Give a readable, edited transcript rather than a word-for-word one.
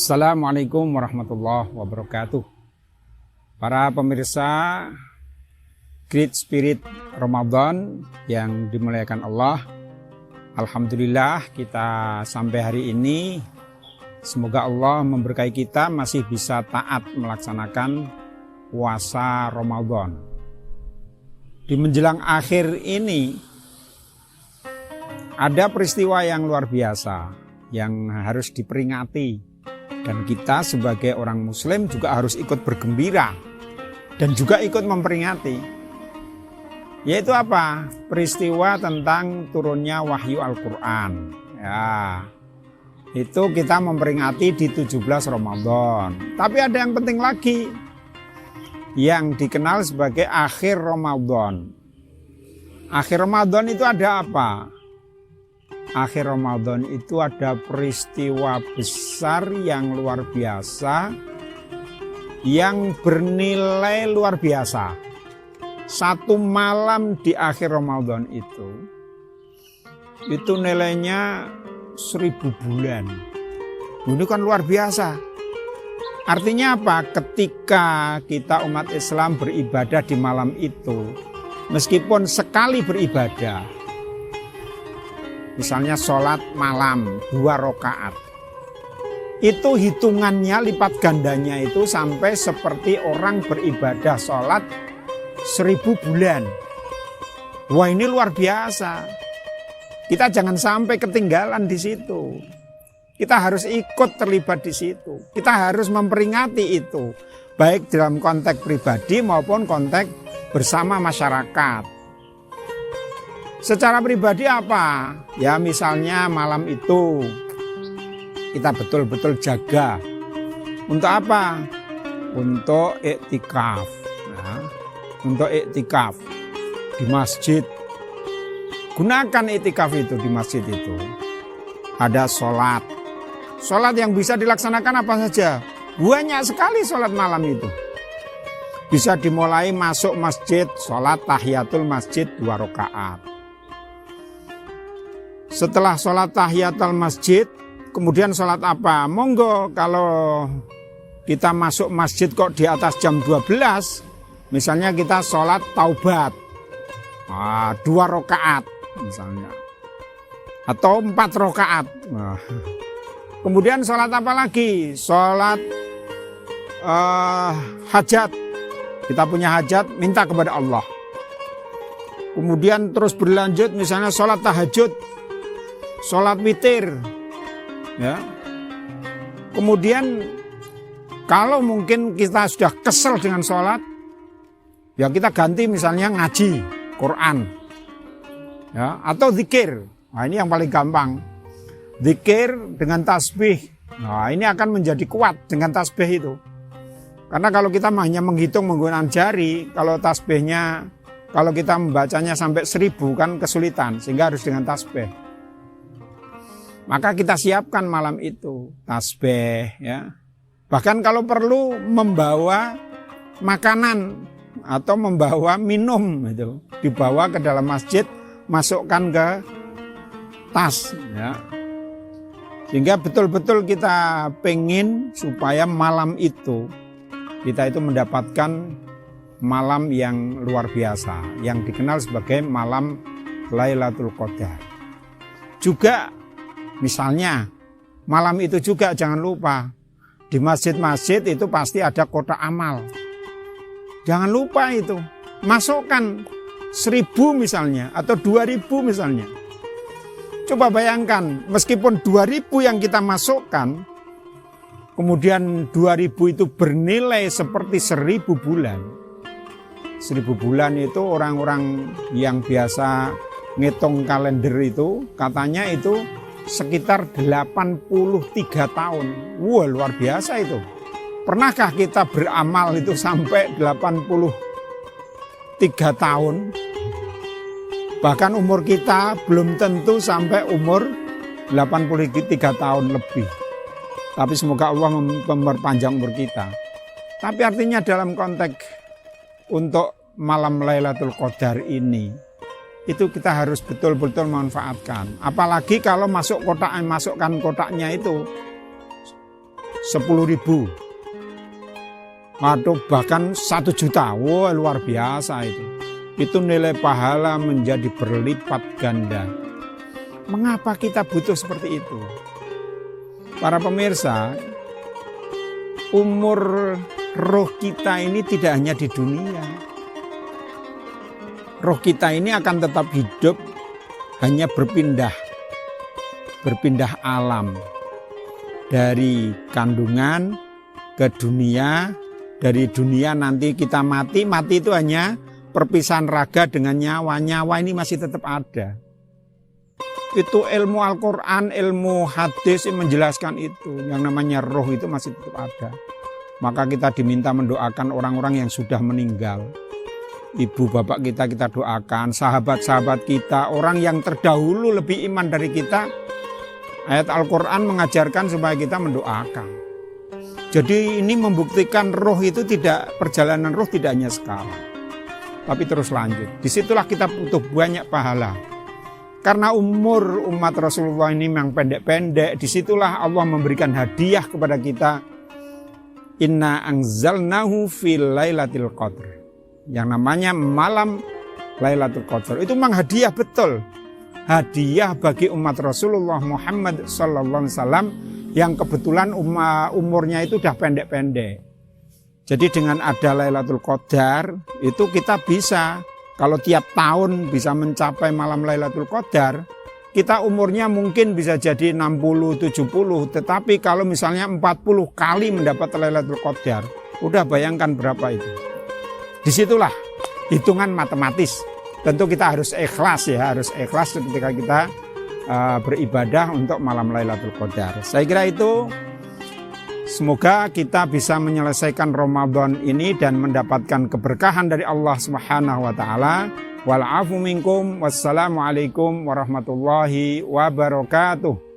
Assalamualaikum warahmatullahi wabarakatuh. Para pemirsa Great Spirit Ramadan yang dimuliakan Allah, alhamdulillah kita sampai hari ini. Semoga Allah memberkahi kita masih bisa taat melaksanakan puasa Ramadan. Di menjelang akhir ini ada peristiwa yang luar biasa yang harus diperingati. Dan kita sebagai orang muslim juga harus ikut bergembira dan juga ikut memperingati. Yaitu apa? Peristiwa tentang turunnya wahyu Al-Quran. Ya, itu kita memperingati di 17 Ramadan. Tapi ada yang penting lagi, yang dikenal sebagai akhir Ramadan. Akhir Ramadan itu ada apa? Akhir Ramadan itu ada peristiwa besar yang luar biasa, yang bernilai luar biasa. Satu malam di akhir Ramadan itu nilainya 1000 bulan. Ini kan luar biasa. Artinya apa? Ketika kita umat Islam beribadah di malam itu, meskipun sekali beribadah, misalnya sholat malam 2 rakaat, itu hitungannya lipat gandanya itu sampai seperti orang beribadah sholat 1000 bulan. Wah, ini luar biasa. Kita jangan sampai ketinggalan di situ. Kita harus ikut terlibat di situ. Kita harus memperingati itu, baik dalam konteks pribadi maupun konteks bersama masyarakat. Secara pribadi apa? Ya misalnya malam itu kita betul-betul jaga. Untuk apa? Untuk iktikaf. Nah, untuk iktikaf di masjid. Gunakan iktikaf itu di masjid itu. Ada sholat. Sholat yang bisa dilaksanakan apa saja? Banyak sekali sholat malam itu. Bisa dimulai masuk masjid, sholat tahiyatul masjid 2 rakaat. Setelah sholat tahiyatul masjid, kemudian sholat apa? Monggo kalau kita masuk masjid kok di atas jam 12, misalnya kita sholat taubat 2 rakaat misalnya, atau 4 rakaat. Kemudian sholat apa lagi? Sholat hajat. Kita punya hajat, minta kepada Allah. Kemudian terus berlanjut misalnya sholat tahajud, sholat witir, ya. Kemudian kalau mungkin kita sudah kesel dengan sholat, ya kita ganti misalnya ngaji Quran, ya, atau zikir. Nah, ini yang paling gampang. Zikir dengan tasbih. Nah, ini akan menjadi kuat dengan tasbih itu. Karena kalau kita hanya menghitung menggunakan jari, kalau tasbihnya, kalau kita membacanya sampai 1000 kan kesulitan, sehingga harus dengan tasbih. Maka kita siapkan malam itu tasbih, ya. Bahkan kalau perlu membawa makanan atau membawa minum itu, dibawa ke dalam masjid, masukkan ke tas, ya. Sehingga betul-betul kita pengen supaya malam itu kita itu mendapatkan malam yang luar biasa, yang dikenal sebagai malam Lailatul Qadar. Juga misalnya, malam itu juga jangan lupa, di masjid-masjid itu pasti ada kotak amal. Jangan lupa itu, masukkan 1000 misalnya, atau 2000 misalnya. Coba bayangkan, meskipun 2000 yang kita masukkan, kemudian 2000 itu bernilai seperti 1000 bulan. 1000 bulan itu orang-orang yang biasa ngitung kalender itu, katanya itu sekitar 83 tahun. Wah, luar biasa itu. Pernahkah kita beramal itu sampai 83 tahun? Bahkan umur kita belum tentu sampai umur 83 tahun lebih. Tapi semoga Allah memperpanjang umur kita. Tapi artinya dalam konteks untuk malam Lailatul Qadar ini, itu kita harus betul-betul memanfaatkan. Apalagi kalau masukkan kotaknya itu 10.000. Atau bahkan 1 juta. Wah, luar biasa itu. Itu nilai pahala menjadi berlipat ganda. Mengapa kita butuh seperti itu? Para pemirsa, umur roh kita ini tidak hanya di dunia. Roh kita ini akan tetap hidup, hanya berpindah alam. Dari kandungan ke dunia, dari dunia nanti kita mati itu hanya perpisahan raga dengan nyawa. Nyawa ini masih tetap ada. Itu ilmu Al-Quran, ilmu hadis yang menjelaskan itu. Yang namanya roh itu masih tetap ada. Maka kita diminta mendoakan orang-orang yang sudah meninggal. Ibu bapak kita doakan, sahabat-sahabat kita, orang yang terdahulu lebih iman dari kita. Ayat Al-Quran mengajarkan supaya kita mendoakan. Jadi ini membuktikan roh itu perjalanan roh tidak hanya sekali, tapi terus lanjut. Disitulah kita butuh banyak pahala. Karena umur umat Rasulullah ini memang pendek-pendek, disitulah Allah memberikan hadiah kepada kita. Inna anzalnahu fil lailatul qadr. Yang namanya malam Lailatul Qadar. Itu memang hadiah betul. Hadiah bagi umat Rasulullah Muhammad sallallahu alaihi wasallam yang kebetulan umurnya itu udah pendek-pendek. Jadi dengan ada Lailatul Qadar itu kita bisa, kalau tiap tahun bisa mencapai malam Lailatul Qadar, kita umurnya mungkin bisa jadi 60, 70, tetapi kalau misalnya 40 kali mendapat Lailatul Qadar, udah bayangkan berapa itu. Disitulah hitungan matematis. Tentu kita harus ikhlas ya, harus ikhlas ketika kita beribadah untuk malam Lailatul Qadar. Saya kira itu, semoga kita bisa menyelesaikan Ramadan ini dan mendapatkan keberkahan dari Allah Subhanahu wa taala. Wal afu minkum, wassalamualaikum warahmatullahi wabarakatuh.